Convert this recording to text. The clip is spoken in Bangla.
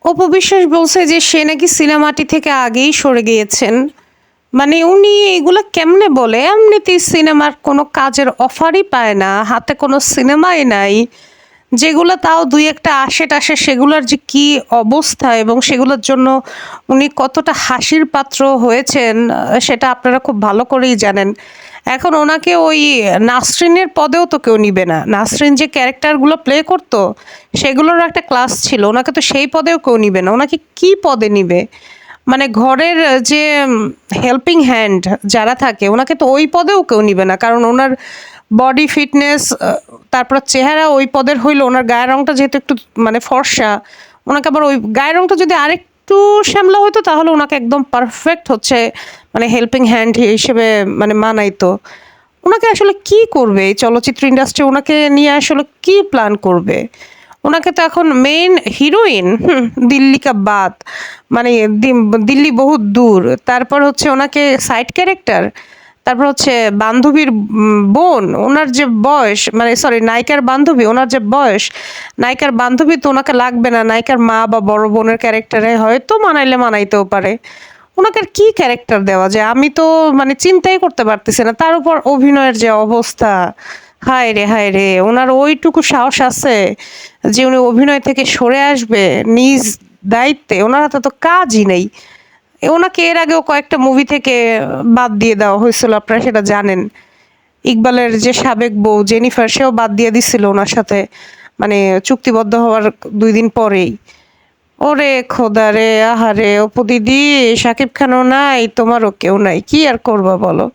অপু বিশ্বাস বলছে যে সে নাকি সিনেমাটি থেকে আগেই সরে গিয়েছেন। মানে উনি এগুলা কেমনে বলে? এমনিতেই সিনেমার কোনো কাজের অফারই পায় না। হাতে কোনো সিনেমাই নাই। যেগুলা তাও ২-১ টা আসে-টাসে সেগুলার যে কি অবস্থা এবং সেগুলোর জন্য উনি কতটা হাসির পাত্র হয়েছেন সেটা আপনারা খুব ভালো করেই জানেন। এখন ওনাকে ওই নাসরিনের পদেও তো কেউ নিবে না। নাসরিন যে ক্যারেক্টারগুলো প্লে করতো সেগুলোরও একটা ক্লাস ছিল। ওনাকে তো সেই পদেও কেউ নিবে না। ওনাকে কি পদে নিবে? মানে ঘরের যে হেল্পিং হ্যান্ড যারা থাকে ওনাকে তো ওই পদেও কেউ নিবে না। কারণ ওনার বডি ফিটনেস তারপর চেহারা ওই পদের হইলে ওনার গায়ের রংটা যেহেতু একটু মানে ফর্সা, ওনাকে আবার ওই গায়ের রংটা যদি আরেকটু শ্যামলা হইতো তাহলে ওনাকে একদম পারফেক্ট হচ্ছে মানে হেল্পিং হ্যান্ড হিসেবে মানে মানাইতো। ওনাকে আসলে কি করবে এই চলচ্চিত্র ইন্ডাস্ট্রি ওনাকে নিয়ে আসলে কি প্ল্যান করবে? ওনাকে তো এখন মেইন হিরোইন দিল্লি কা বাত মানে দিল্লি বহুত দূর। তারপর হচ্ছে ওনাকে সাইড ক্যারেক্টার। তারপর হচ্ছে বান্ধবীর বোন, ওনার যে বয়স মানে সরি নায়িকার বান্ধবী, ওনার যে বয়স, নায়িকার বান্ধবী তো ওনাকে লাগবে না। নায়িকার মা বা বড় বোনের ক্যারেক্টারে হয়তো মানাইলে মানাইতেও পারে। ওনাকে আর কি ক্যারেক্টার দেওয়া যায়? আমি তো মানে চিন্তাই করতে পারতেছি না। তার উপর অভিনয়ের যে অবস্থা, হায় রে, হায় রে! উনার ওইটুকু সাহস আছে যে উনি অভিনয় থেকে সরে আসবে নিজ দায়িত্বে? উনার হাতে তো কাজই নেই। ওনাকে এর আগেও কয়েকটা মুভি থেকে বাদ দিয়ে দেওয়া হয়েছিল, আপনারা সেটা জানেন। ইকবালের যে সাবেক বউ জেনিফার সেও বাদ দিয়ে দিছিল ওনার সাথে মানে চুক্তিবদ্ধ হওয়ার ২ দিন পরেই। ওরে খোদা রে! আহারে! অপু দিদি, শাকিব খানও নাই, তোমারও কেউ নাই। কি আর করবা বলো?